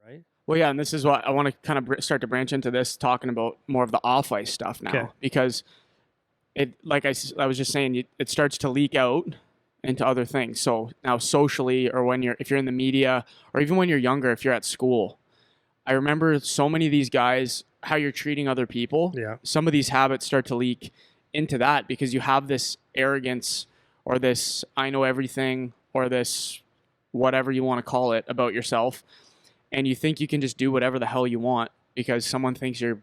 right? Well, yeah, and this is what I want to kind of start to branch into this, talking about more of the off ice stuff Okay. now, because it, like I was just saying, it starts to leak out into other things. So now socially, or if you're in the media, or even when you're younger, if you're at school, I remember so many of these guys, how you're treating other people. Yeah. Some of these habits start to leak into that because you have this arrogance or this I know everything or this whatever you want to call it about yourself. And you think you can just do whatever the hell you want because someone thinks you're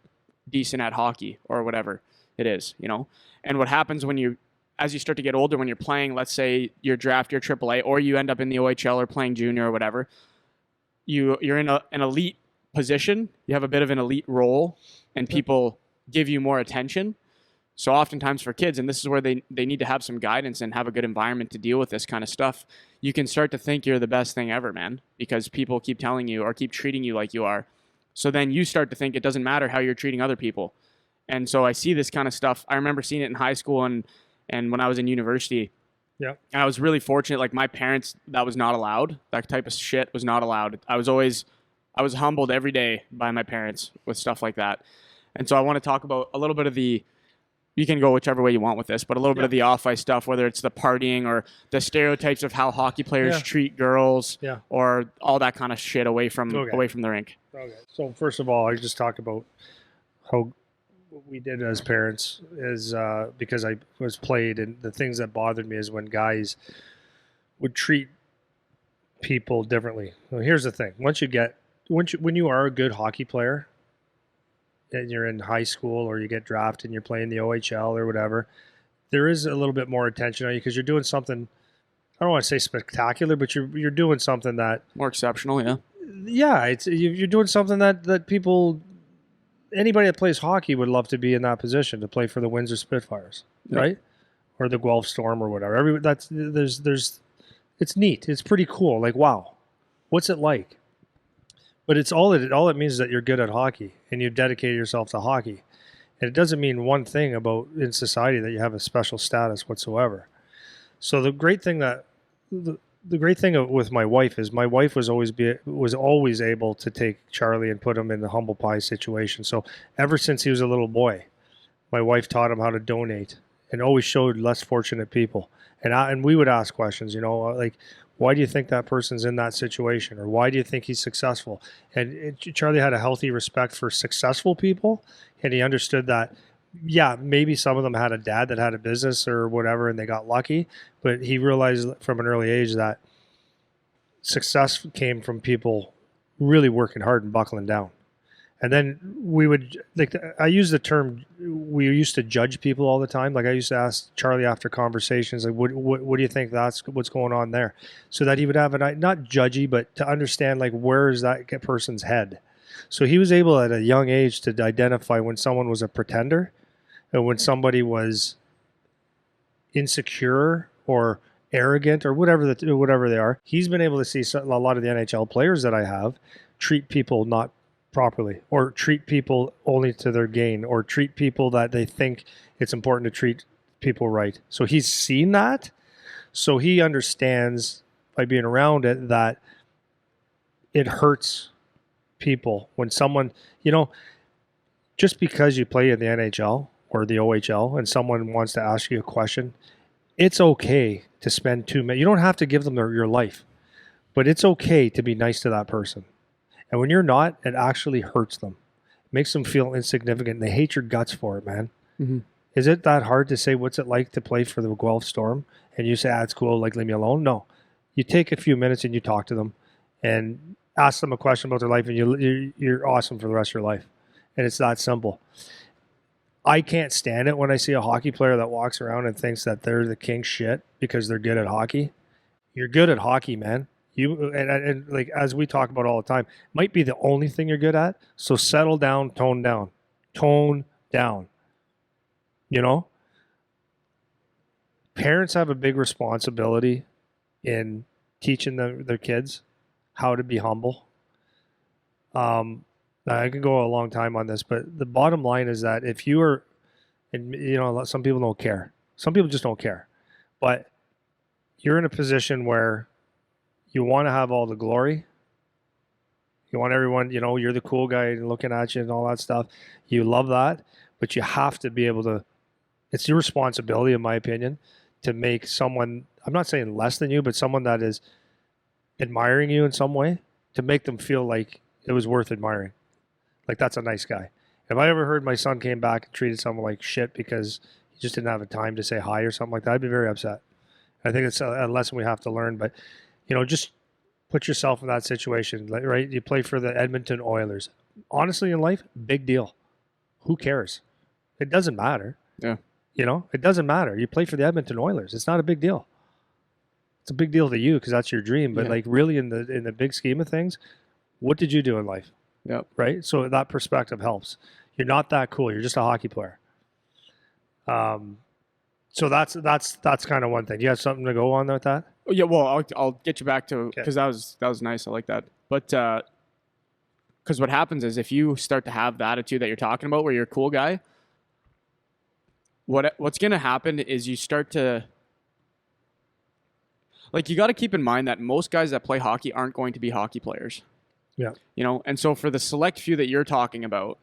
decent at hockey or whatever it is, you know? And what happens as you start to get older, when you're playing, let's say you're draft your AAA or you end up in the OHL or playing junior or whatever, you're in an elite position, you have a bit of an elite role, and people give you more attention. So oftentimes for kids, and this is where they need to have some guidance and have a good environment to deal with this kind of stuff, you can start to think you're the best thing ever, man, because people keep telling you or keep treating you like you are. So then you start to think it doesn't matter how you're treating other people. And so I see this kind of stuff. I remember seeing it in high school and when I was in university. Yeah. And I was really fortunate. Like my parents, that was not allowed. That type of shit was not allowed. I was humbled every day by my parents with stuff like that. And so I want to talk about a little bit of you can go whichever way you want with this, but a little bit of the off-ice stuff, whether it's the partying or the stereotypes of how hockey players treat girls or all that kind of shit away from the rink. Okay. So first of all, I just talk about how what we did as parents is because I was played, and the things that bothered me is when guys would treat people differently. Well, here's the thing: when you are a good hockey player, and you're in high school or you get drafted and you're playing the OHL or whatever, there is a little bit more attention on you because you're doing something. I don't want to say spectacular, but you're doing something that more exceptional. Yeah. Yeah, you're doing something that people, anybody that plays hockey would love to be in that position to play for the Windsor Spitfires, right? Or the Guelph Storm or whatever. It's neat. It's pretty cool. Like, wow, what's it like? But all it means is that you're good at hockey and you've dedicated yourself to hockey. And it doesn't mean one thing about in society that you have a special status whatsoever. So the great thing with my wife is my wife was always able to take Charlie and put him in the humble pie situation. So ever since he was a little boy, my wife taught him how to donate and always showed less fortunate people. And we would ask questions, like, why do you think that person's in that situation? Or why do you think he's successful? And Charlie had a healthy respect for successful people. And he understood that, yeah, maybe some of them had a dad that had a business or whatever, and they got lucky. But he realized from an early age that success came from people really working hard and buckling down. And then I use the term, we used to judge people all the time. Like I used to ask Charlie after conversations, like, what do you think what's going on there? So that he would have not judgy, but to understand, like, where is that person's head? So he was able at a young age to identify when someone was a pretender and when somebody was insecure or arrogant or whatever they are. He's been able to see a lot of the NHL players that I have treat people not properly, or treat people only to their gain, or treat people that they think it's important to treat people right. So he's seen that. So he understands by being around it that it hurts people when someone, just because you play in the NHL or the OHL and someone wants to ask you a question, it's okay to spend 2 minutes. You don't have to give them your life, but it's okay to be nice to that person. And when you're not, it actually hurts them. It makes them feel insignificant. And they hate your guts for it, man. Mm-hmm. Is it that hard to say what's it like to play for the Guelph Storm? And you say, it's cool, like, leave me alone? No. You take a few minutes and you talk to them and ask them a question about their life, and you're awesome for the rest of your life. And it's that simple. I can't stand it when I see a hockey player that walks around and thinks that they're the king shit because they're good at hockey. You're good at hockey, man. And like, as we talk about all the time, might be the only thing you're good at. So settle down, tone down. Parents have a big responsibility in teaching their kids how to be humble. I could go a long time on this, but the bottom line is that if you are, and some people don't care. Some people just don't care. But you're in a position where you want to have all the glory, You want everyone, you're the cool guy looking at you and all that stuff. You love that, but you have to be able to, it's your responsibility, in my opinion, to make someone, I'm not saying less than you, but someone that is admiring you in some way, to make them feel like it was worth admiring. Like, that's a nice guy. If I ever heard my son came back and treated someone like shit because he just didn't have the time to say hi or something like that, I'd be very upset. I think it's a lesson we have to learn, but just put yourself in that situation, right? You play for the Edmonton Oilers. Honestly, in life, big deal. Who cares? It doesn't matter. Yeah. It doesn't matter. You play for the Edmonton Oilers. It's not a big deal. It's a big deal to you because that's your dream. But like, really, in the big scheme of things, what did you do in life? Yep. Right. So that perspective helps. You're not that cool. You're just a hockey player. So that's kind of one thing. You have something to go on with that? Yeah. Well, I'll get you back to, because that was nice. I like that. But because what happens is, if you start to have the attitude that you're talking about, where you're a cool guy, what's going to happen is you start to, like, you got to keep in mind that most guys that play hockey aren't going to be hockey players. Yeah. And so for the select few that you're talking about,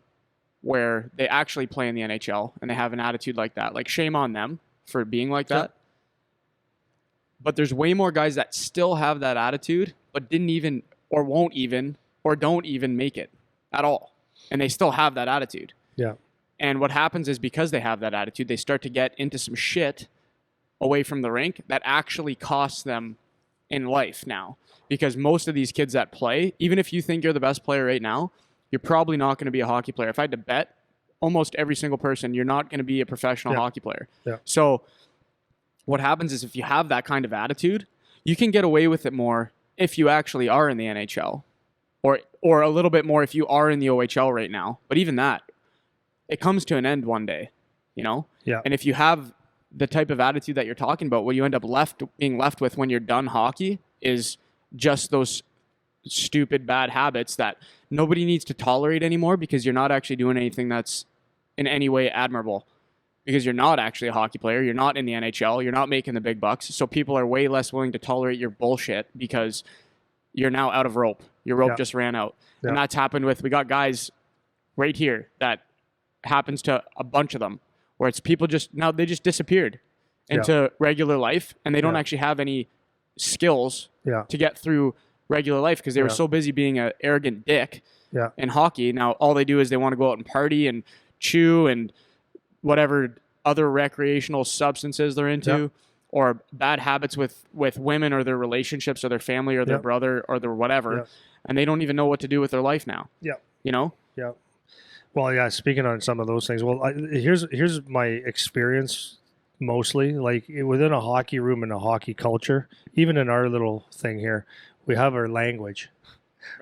where they actually play in the NHL and they have an attitude like that, like, shame on them for being like that. But there's way more guys that still have that attitude, but didn't even, or won't even, or don't even make it at all. And they still have that attitude. Yeah. And what happens is, because they have that attitude, they start to get into some shit away from the rink that actually costs them in life now. Because most of these kids that play, even if you think you're the best player right now, you're probably not going to be a hockey player. If I had to bet, almost every single person, you're not going to be a professional hockey player. Yeah. So what happens is, if you have that kind of attitude, you can get away with it more if you actually are in the NHL, or a little bit more if you are in the OHL right now. But even that, it comes to an end one day, Yeah. And if you have the type of attitude that you're talking about, what you end up being left with when you're done hockey is just those stupid bad habits that nobody needs to tolerate anymore, because you're not actually doing anything that's in any way admirable, because you're not actually a hockey player. You're not in the NHL. You're not making the big bucks. So people are way less willing to tolerate your bullshit because you're now out of rope. Your rope just ran out. And that's happened we got guys right here that happens to a bunch of them, where it's people they just disappeared into regular life, and they don't actually have any skills to get through regular life, because they were so busy being an arrogant dick in hockey. Now all they do is they want to go out and party and chew and whatever other recreational substances they're into, or bad habits with women, or their relationships, or their family, or their brother, or their whatever, and they don't even know what to do with their life now. Yeah. Well, speaking on some of those things, here's my experience mostly, like, within a hockey room and a hockey culture, even in our little thing here, we have our language,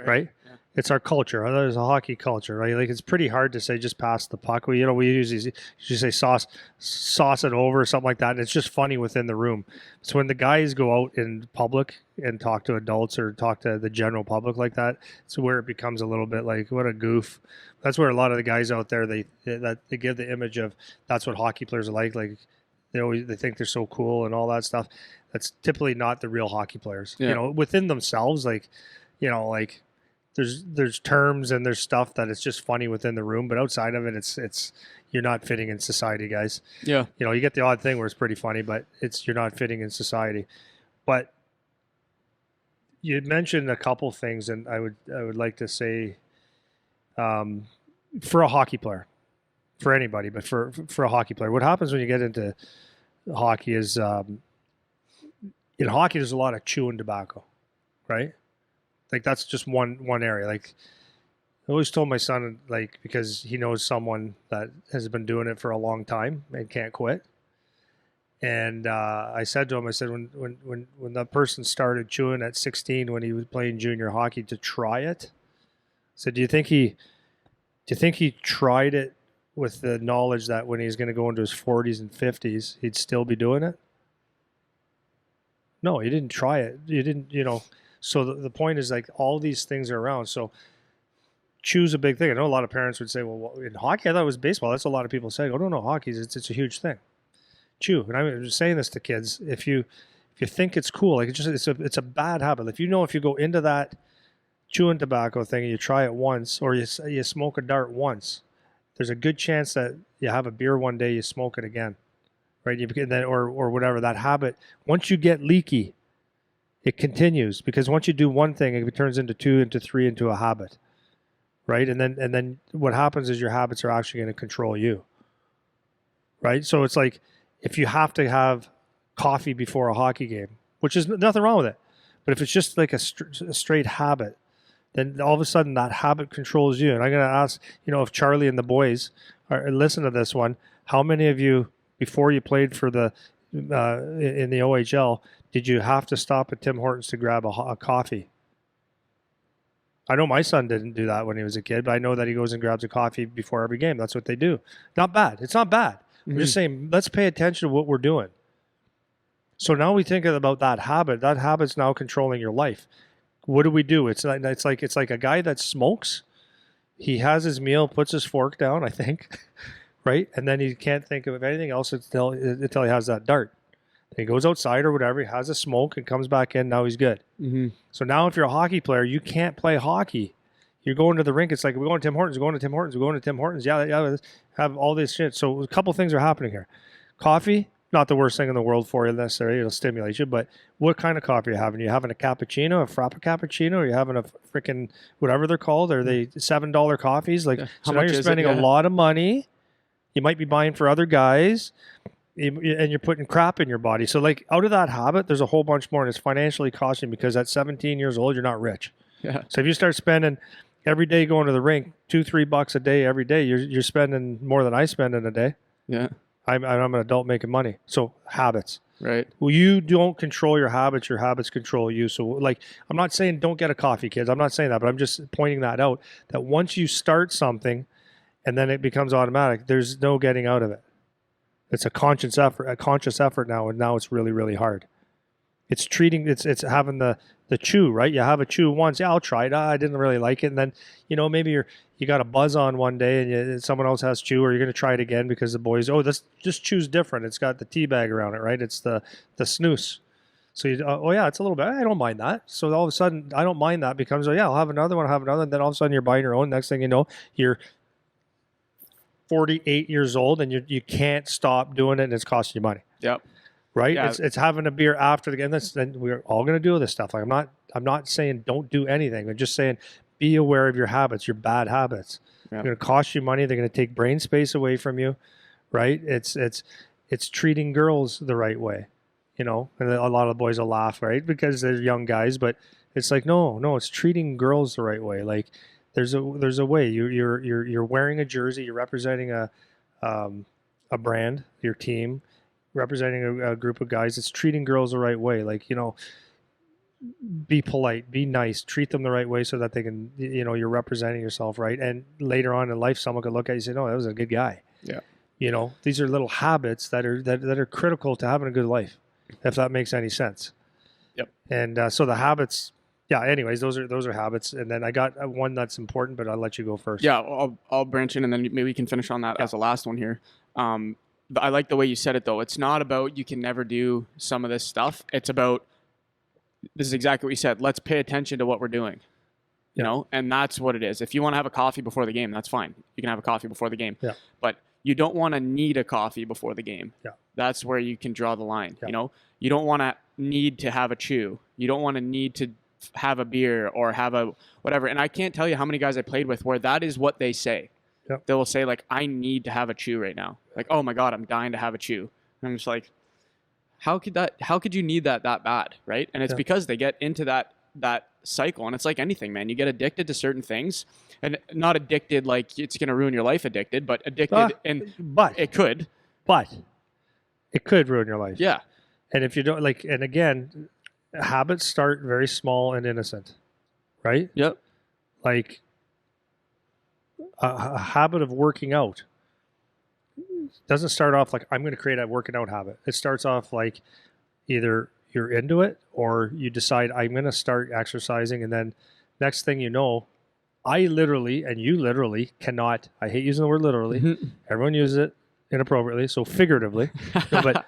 right? Yeah. It's our culture. There's a hockey culture, right? Like, it's pretty hard to say just pass the puck. We usually say sauce it over or something like that. And it's just funny within the room. So when the guys go out in public and talk to adults or talk to the general public like that, it's where it becomes a little bit like, what a goof. That's where a lot of the guys out there, they give the image of, that's what hockey players are like they think they're so cool and all that stuff. That's typically not the real hockey players. Within themselves, like there's terms and there's stuff that it's just funny within the room, but outside of it, it's you're not fitting in society, guys. Yeah. You get the odd thing where it's pretty funny, but you're not fitting in society. But you mentioned a couple things, and I would like to say, for a hockey player, for anybody, but for a hockey player, what happens when you get into hockey is, in hockey, there's a lot of chewing tobacco, right? Like, that's just one area. Like, I always told my son, like, because he knows someone that has been doing it for a long time and can't quit. And I said to him, when that person started chewing at 16 when he was playing junior hockey, to try it, I said, do you think he tried it with the knowledge that when he's going to go into his 40s and 50s, he'd still be doing it? No, he didn't try it. You didn't, So the point is, like, all these things are around. So chew's a big thing. I know a lot of parents would say, well, in hockey, I thought it was baseball. That's a lot of people say. Oh, no, hockey, it's a huge thing. Chew. And I'm just saying this to kids. If you think it's cool, like, it's a bad habit. If you go into that chewing tobacco thing and you try it once, or you smoke a dart once, there's a good chance that you have a beer one day, you smoke it again, right? You begin that, or whatever, that habit. Once you get leaky, it continues, because once you do one thing, it turns into two, into three, into a habit, right? And then what happens is your habits are actually going to control you, right? So it's like if you have to have coffee before a hockey game, which is nothing wrong with it, but if it's just like a straight habit, then all of a sudden that habit controls you. And I'm going to ask, if Charlie and the boys listen to this one, how many of you, before you played for the in the OHL, did you have to stop at Tim Hortons to grab a coffee? I know my son didn't do that when he was a kid, but I know that he goes and grabs a coffee before every game. That's what they do. Not bad. It's not bad. I'm just saying, let's pay attention to what we're doing. So now we think about that habit. That habit's now controlling your life. What do we do? It's like a guy that smokes. He has his meal, puts his fork down, I think, right? And then he can't think of anything else until he has that dart. Then he goes outside or whatever, he has a smoke and comes back in. Now he's good. Mm-hmm. So now if you're a hockey player, you can't play hockey. You're going to the rink. It's like, we're going to Tim Hortons, we're going to Tim Hortons, we're going to Tim Hortons. Yeah, have all this shit. So a couple things are happening here. Coffee, not the worst thing in the world for you necessarily. It'll stimulate you. But what kind of coffee are you having? Are you having a cappuccino, a frappa cappuccino? Or are you having a freaking whatever they're called? Are they $7 coffees? Like, so now you're spending a lot of money. You might be buying for other guys, and you're putting crap in your body. So like, out of that habit, there's a whole bunch more, and it's financially costing, because at 17 years old, you're not rich. Yeah. So if you start spending every day going to the rink, $2-3 a day every day, you're spending more than I spend in a day. Yeah. I'm an adult making money. So habits. Right. Well, you don't control your habits control you. So like, I'm not saying don't get a coffee, kids. I'm not saying that, but I'm just pointing that out, that once you start something and then it becomes automatic, there's no getting out of it. It's a conscious effort now, and now it's really, really hard. It's having the chew, right? You have a chew once, yeah, I'll try it. I didn't really like it. And then, maybe you got a buzz on one day and someone else has chew, or you're going to try it again because the boys, this chew's different. It's got the tea bag around it, right? It's the snooze. So yeah, it's a little bit, I don't mind that. So all of a sudden, I don't mind that becomes, yeah, I'll have another one, and then all of a sudden you're buying your own. Next thing you know, you're 48 years old and you can't stop doing it, and it's costing you money. Yep. Right? Yeah. It's having a beer after the game. Then we're all going to do this stuff. Like, I'm not saying don't do anything. I'm just saying be aware of your habits, your bad habits. Yep. They're going to cost you money. They're going to take brain space away from you, right? It's treating girls the right way, and a lot of the boys will laugh, right? Because they're young guys, but it's like, no, it's treating girls the right way. Like, there's a way. You're wearing a jersey. You're representing a brand, your team, representing a group of guys. It's treating girls the right way. Like, be polite, be nice, treat them the right way, so that they can, you're representing yourself, right? And later on in life, someone could look at you and say, no, that was a good guy. Yeah. These are little habits that are critical to having a good life, if that makes any sense. Yep. And so the habits. Yeah. Anyways, those are habits, and then I got one that's important, but I'll let you go first. Yeah, I'll branch in, and then maybe we can finish on that as the last one here. I like the way you said it, though. It's not about you can never do some of this stuff. It's about, this is exactly what you said. Let's pay attention to what we're doing, and that's what it is. If you want to have a coffee before the game, that's fine. You can have a coffee before the game. Yeah. But you don't want to need a coffee before the game. Yeah. That's where you can draw the line. Yeah. You don't want to need to have a chew. You don't want to need to have a beer or have a whatever. And I can't tell you how many guys I played with where that is what they say. Yep. They will say, like, I need to have a chew right now. Like, oh my God, I'm dying to have a chew. And I'm just like, how could you need that bad, right? And it's because they get into that cycle. And it's like anything, man. You get addicted to certain things, and not addicted like it's going to ruin your life addicted, but addicted but it could. But it could ruin your life. Yeah. And if you don't, like, and again, habits start very small and innocent, right? Yep. Like a habit of working out doesn't start off like, I'm going to create a working out habit. It starts off like either you're into it or you decide, I'm going to start exercising. And then next thing you know, I literally, and you literally cannot, I hate using the word literally. Mm-hmm. Everyone uses it inappropriately. So figuratively, but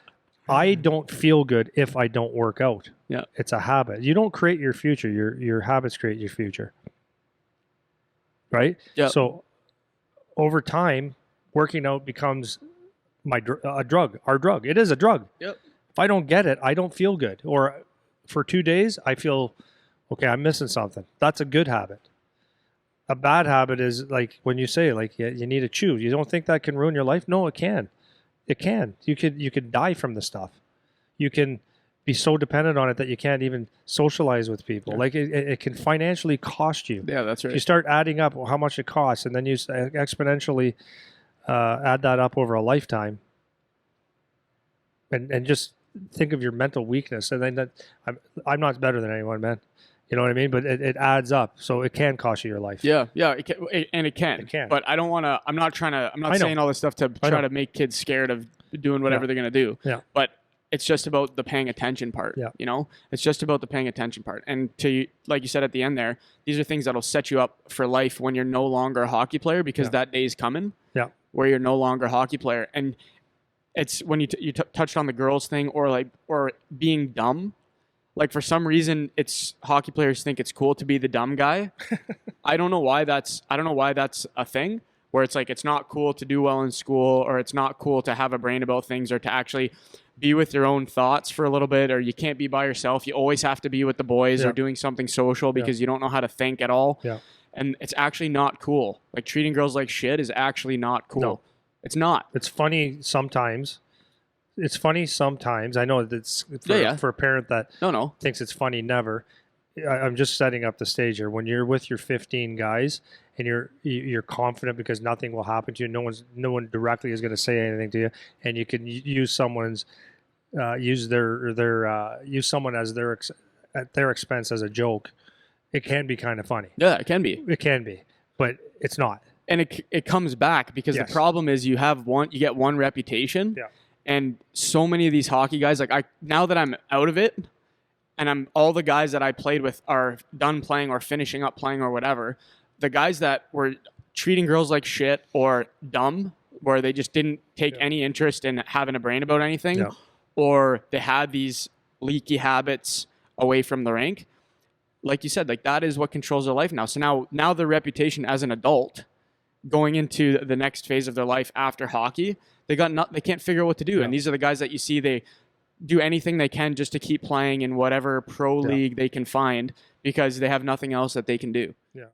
I don't feel good if I don't work out. Yeah. It's a habit. You don't create your future. Your habits create your future. Right? Yeah. So over time, working out becomes a drug. Our drug. It is a drug. Yep. If I don't get it, I don't feel good. Or for 2 days, I feel, okay, I'm missing something. That's a good habit. A bad habit is like when you say like you need to chew. You don't think that can ruin your life? No, it can. It can. You could die from the stuff. You can be so dependent on it that you can't even socialize with people. Yeah. Like it can financially cost you. Yeah, that's right. You start adding up how much it costs, and then you exponentially add that up over a lifetime, and just think of your mental weakness. And then I'm not better than anyone, man. You know what I mean? But it adds up, so it can cost you your life. Yeah, it can, it can. It can. But I don't want to. I'm not saying all this stuff to try to make kids scared of doing whatever they're gonna do. Yeah. But it's just about the paying attention part. Yeah. You know, it's just about the paying attention part. And like you said at the end there, these are things that'll set you up for life when you're no longer a hockey player, because that day's coming. Yeah. Where you're no longer a hockey player, and it's when you touched on the girls thing, or being dumb. Like for some reason, hockey players think it's cool to be the dumb guy. I don't know why that's a thing, where it's like it's not cool to do well in school, or it's not cool to have a brain about things, or to actually be with your own thoughts for a little bit, or you can't be by yourself. You always have to be with the boys or doing something social because you don't know how to think at all. Yeah. And it's actually not cool. Like treating girls like shit is actually not cool. No. It's not. It's funny sometimes. I know that's for a parent that thinks it's funny. Never. I'm just setting up the stage here. When you're with your 15 guys and you're confident because nothing will happen to you, no one directly is going to say anything to you, and you can use someone's use someone as at their expense as a joke. It can be kind of funny. Yeah, it can be. It can be, but it's not. And it comes back because the problem is you get one reputation. Yeah. And so many of these hockey guys, like now that I'm out of it, and all the guys that I played with are done playing or finishing up playing or whatever, the guys that were treating girls like shit or dumb, where they just didn't take any interest in having a brain about anything, or they had these leaky habits away from the rink, like you said, like that is what controls their life now. So now their reputation as an adult going into the next phase of their life after hockey, they can't figure out what to do. And these are the guys that you see, they do anything they can just to keep playing in whatever pro league they can find, because they have nothing else that they can do. Yeah.